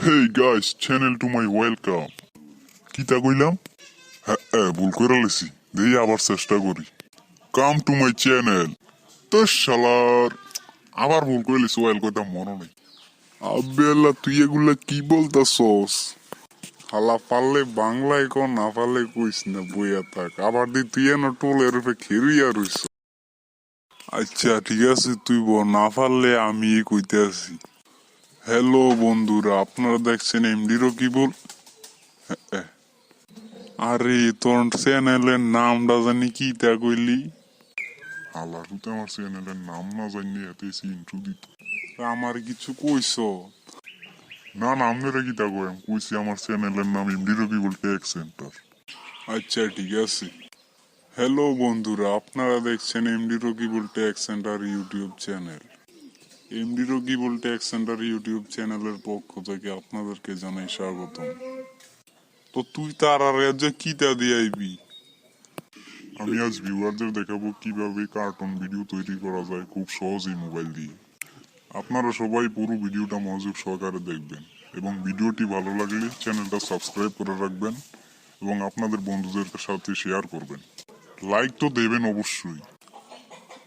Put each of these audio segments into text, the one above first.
Hey guys, channel to my welcome. কিতা কইলাম? হ্যাঁ ভুল করে লেছি। দেই আবার চেষ্টা করি। Come to my channel. তো শালার আবার ভুল করে লেছি, ওয়েল কইতা মনে নেই। আব্বেল্লা তুই এগুলা কি বলতাছস? হালা পারলে বাংলায় কো, না পারলে কইস না, বইয়া থাক। আবার দি তুই এনো টোলের উপরে খেরিয়া রইছ। আচ্ছা ঠিক আছে, তুই না পারলে আমি কইতে আছি। হ্যালো বন্ধুরা, আপনারা দেখছেন এমডি রকিবুল। আরে তোর চ্যানেলের নামটা জানি কি তা কইলি? আল্লাহ তুই আমার চ্যানেলের নাম না জানি এতে ইন্ট্রো দিত। আমার কিছু কইছ? না আপনারা কি তা কই? কইছি আমার চ্যানেলের নাম এমডি রকিবুল টেক সেন্টার। আচ্ছা ঠিক আছে। হ্যালো বন্ধুরা, আপনারা দেখছেন MD Rakibul tech centre YouTube channel. MD Rakibul tech centre YouTube চ্যানেলের পক্ষ থেকে আপনাদেরকে জানাই স্বাগতম। তো তুই তার আর যে কিতা দিয়ে আইবি? আমি আজ ভিউয়ারদের দেখাবো কিভাবে কার্টুন ভিডিও তৈরি করা যায় খুব সহজেই মোবাইল দিয়ে। আপনারা সবাই পুরো ভিডিওটা মনোযোগ সহকারে দেখবেন এবং ভিডিওটি ভালো লাগলে চ্যানেলটা সাবস্ক্রাইব করে রাখবেন এবং আপনাদের বন্ধুদের সাথে শেয়ার করবেন। লাইক তো দেবেন অবশ্যই।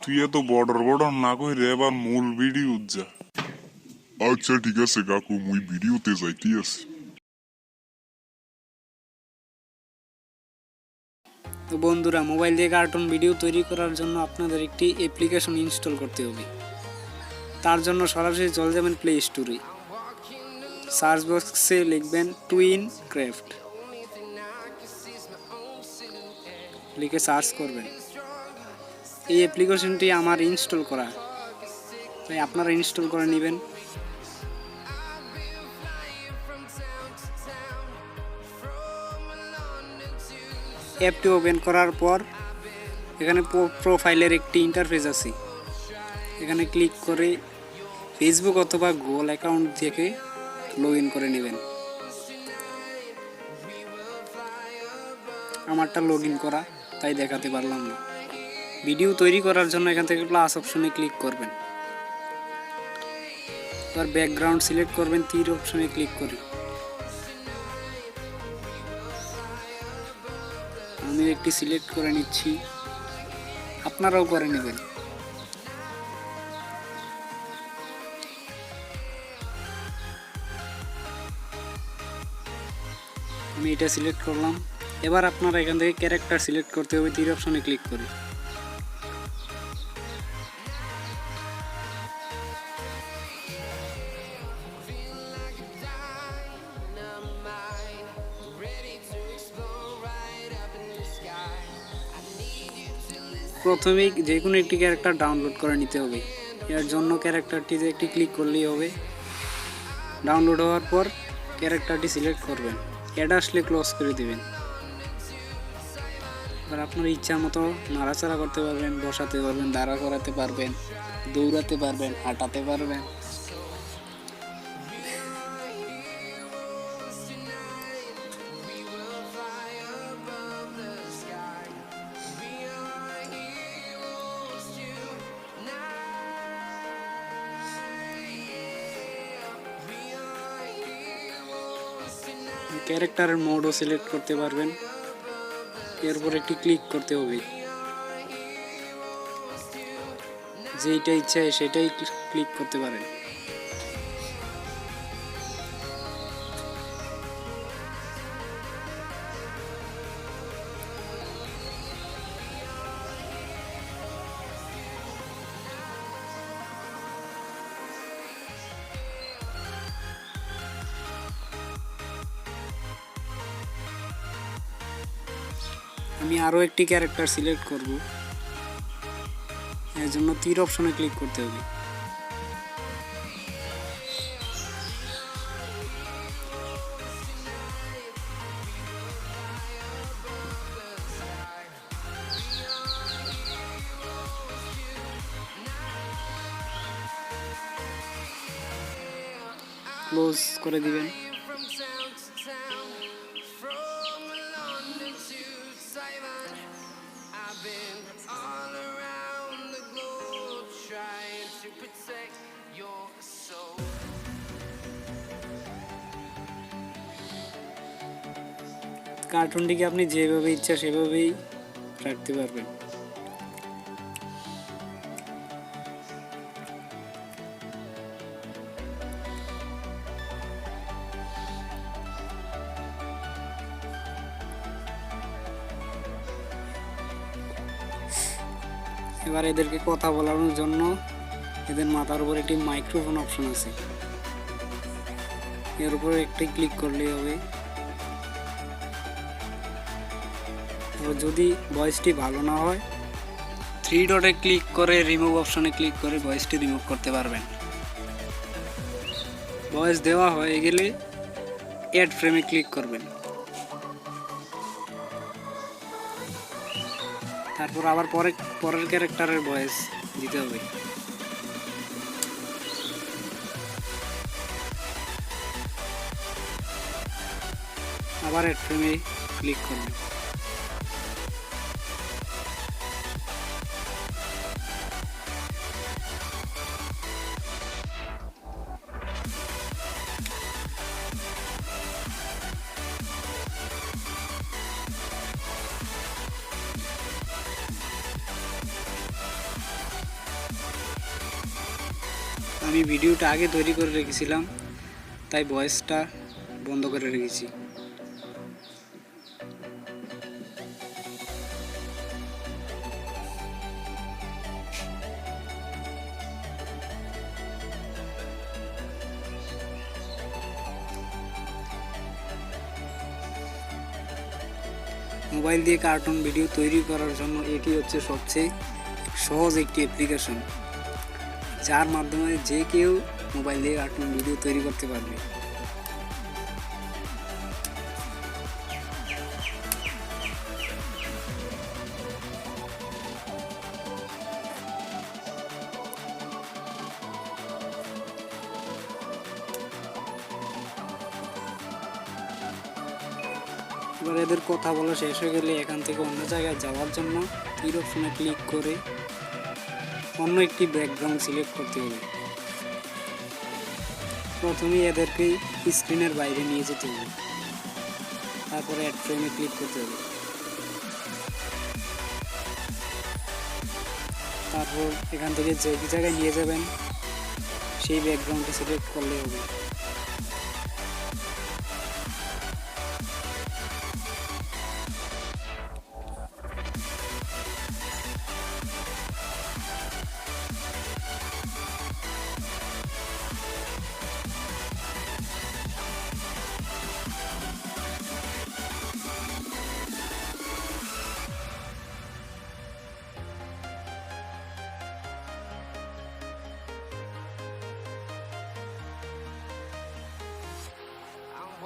তুই এত বর্ডার না কইরে এবার মূল ভিডিও যা। আচ্ছা ঠিক আছে কাকু, মুই ভিডিওতে যাইতে আছি। তো বন্ধুরা, মোবাইল দিয়ে কার্টুন ভিডিও তৈরি করার জন্য আপনাদের একটি অ্যাপ্লিকেশন ইনস্টল করতে হবে। তার জন্য সরাসরি চলে যাবেন প্লে স্টোরে। সার্চ বক্সে লিখবেন টুইনক্রাফট, লিখে সার্চ করবেন। এই অ্যাপ্লিকেশনটি আমার ইনস্টল করা, তাই আপনারা ইনস্টল করে নেবেন। অ্যাপটি ওপেন করার পর এখানে প্রোফাইলের একটি ইন্টারফেস আছে, এখানে ক্লিক করে ফেসবুক অথবা গুগল অ্যাকাউন্ট থেকে লগ ইন করে নেবেন। আমারটা লগ ইন করা, তাই দেখাতে পারলাম না। ভিডিও তৈরি করার জন্য এখান থেকে প্লাস অপশনে ক্লিক করবেন, এবার ব্যাকগ্রাউন্ড সিলেক্ট করবেন, তীর অপশনে ক্লিক করে। আমি একটি সিলেক্ট করে নিচ্ছি, আপনারাও করে নেবেন। আমি এটা সিলেক্ট করলাম। এবার আপনারা এখান থেকে ক্যারেক্টার সিলেক্ট করতে হবে, তীর অপশনে ক্লিক করে। প্রথমেই যে কোনো একটি ক্যারেক্টার ডাউনলোড করে নিতে হবে। এর জন্য ক্যারেক্টারটিতে একটি ক্লিক করলেই হবে। ডাউনলোড হওয়ার পর ক্যারেক্টারটি সিলেক্ট করবেন, অ্যাড আসলে ক্লোজ করে দেবেন। এবার আপনার ইচ্ছা মতো নাড়াচাড়া করতে পারবেন, বসাতে পারবেন, দাঁড়া করাতে পারবেন, দৌড়াতে পারবেন, হাঁটাতে পারবেন। ক্যারেক্টারের মোডও সিলেক্ট করতে পারবেন। এরপর একটি ক্লিক করতে হবে, যেইটা ইচ্ছা সেটাই ক্লিক করতে পারেন। আমি আরও একটি ক্যারেক্টার সিলেক্ট করব, এর জন্য তীর অপশনে ক্লিক করতে হবে। ক্লোজ করে দিবেন। কার্টুনটিকে আপনি যেভাবে ইচ্ছা সেভাবেই রাখতে পারবেন। এবার এদেরকে কথা বলানোর জন্য এদের মাথার উপর একটি মাইক্রোফোন অপশন আছে, এর উপরে একটি ক্লিক করলেই হবে। যদি ভয়েসটি ভালো না হয় 3 ডটে ক্লিক করে রিমুভ অপশনে ক্লিক করে ভয়েসটি রিমুভ করতে পারবেন। ভয়েস দেওয়া হয়ে গেলে অ্যাড ফ্রেমে ক্লিক করবেন, তারপর আবার পরের ক্যারেক্টারের ভয়েস দিতে হবে। আবার অ্যাড ফ্রেমে ক্লিক করবেন। আমি ভিডিওটা আগে তৈরি করে রেখেছিলাম, তাই ভয়েসটা বন্ধ করে রেখেছি। মোবাইল দিয়ে কার্টুন ভিডিও তৈরি করার জন্য এটি হচ্ছে সবচেয়ে সহজ একটি অ্যাপ্লিকেশন, যার মাধ্যমে যে কেউ মোবাইল দিয়ে কার্টুন ভিডিও তৈরি করতে পারবে। এবার এদের কথা বলা শেষ হয়ে গেলে এখান থেকে অন্য জায়গায় যাওয়ার জন্য তীর অপশনে ক্লিক করে অন্য একটি ব্যাকগ্রাউন্ড সিলেক্ট করতে হবে। প্রথমে এদেরকে স্ক্রিনের বাইরে নিয়ে যেতে হবে, তারপরে অ্যাড ফ্রেমে ক্লিক করতে হবে, তারপর এখান থেকে যে জায়গায় নিয়ে যাবেন সেই ব্যাকগ্রাউন্ডটা সিলেক্ট করলে হবে।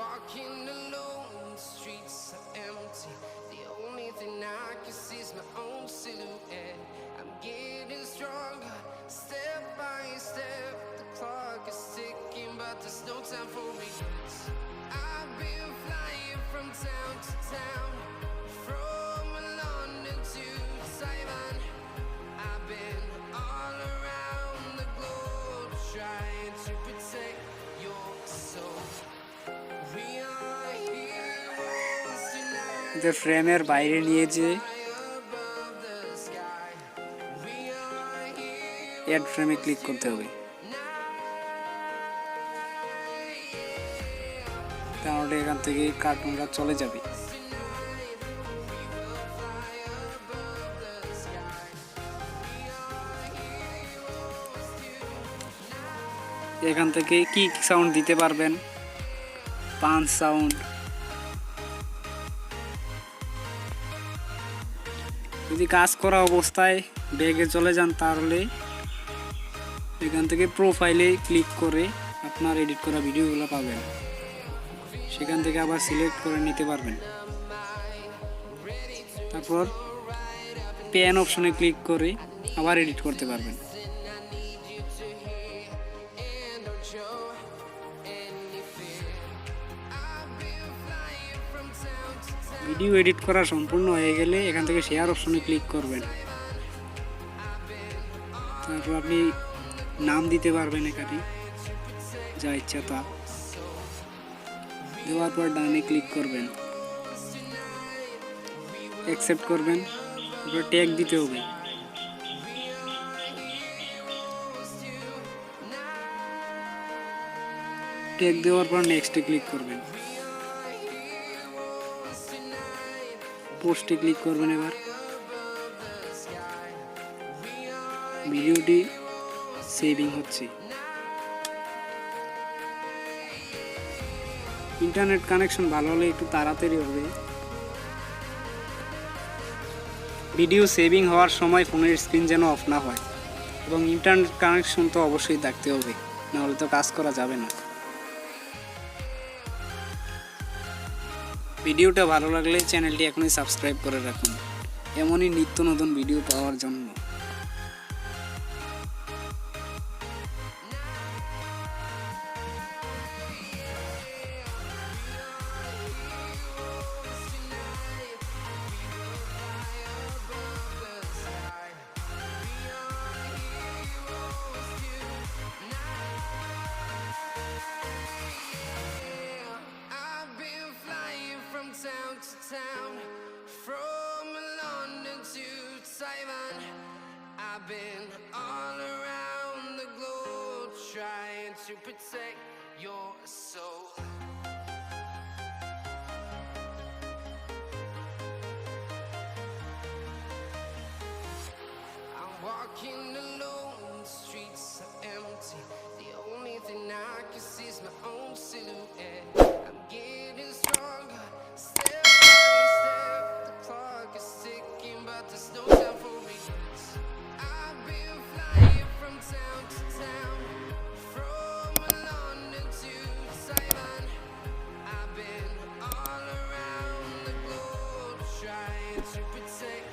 Walking alone, the streets are empty. The only thing I can see is my own silhouette. I'm getting stronger, step by step. The clock is ticking, but there's no time for regrets. I've been flying from town to town, from London to Taiwan. I've been all around the globe trying to protect your soul. ফ্রেমের বাইরে নিয়ে যে add ফ্রেমে click করতে হবে, তাহলে এখান থেকে কার্টুনটা চলে যাবে। এখান থেকে কি সাউন্ড দিতে পারবেন, পাঞ্চ সাউন্ড, যদি কাজ করা অবস্থায় ব্যাগে চলে যান তাহলে এখান থেকে প্রোফাইলে ক্লিক করে আপনার এডিট করা ভিডিওগুলো পাবেন, সেখান থেকে আবার সিলেক্ট করে নিতে পারবেন। তারপর পেন অপশনে ক্লিক করে আবার এডিট করতে পারবেন। ভিডিও এডিট করা সম্পূর্ণ হয়ে গেলে এখান থেকে শেয়ার অপশনে ক্লিক করবেন, তারপর আপনি নাম দিতে পারবেন, এখানে যা ইচ্ছা তা দেওয়ার পর ডানে ক্লিক করবেন। অ্যাকসেপ্ট করবেন, তারপরে ট্যাগ দিতে হবে। ট্যাগ দেওয়ার পর নেক্সটে ক্লিক করবেন, পোস্টে ক্লিক করবেন। এবার ভিডিওটি সেভিং হচ্ছে। ইন্টারনেট কানেকশন ভালো হলে একটু তাড়াতাড়ি হবে। ভিডিও সেভিং হওয়ার সময় ফোনের স্ক্রিন যেন অফ না হয়, এবং ইন্টারনেট কানেকশন তো অবশ্যই থাকতে হবে, নাহলে তো কাজ করা যাবে না। ভিডিওটা ভালো লাগলে চ্যানেলটি এখনই সাবস্ক্রাইব করে রাখুন এমনই নিত্য নতুন ভিডিও পাওয়ার জন্য। I've been flying from town to town, from London to Taiwan. I've been all around the globe trying to protect your soul. I'm walking alone, the streets are empty. The only thing I can see is my own silhouette. I'm getting stronger, step by step. The clock is ticking, but there's no time for regrets. I've been flying from town to town, from London to Taiwan. I've been all around the globe trying to protect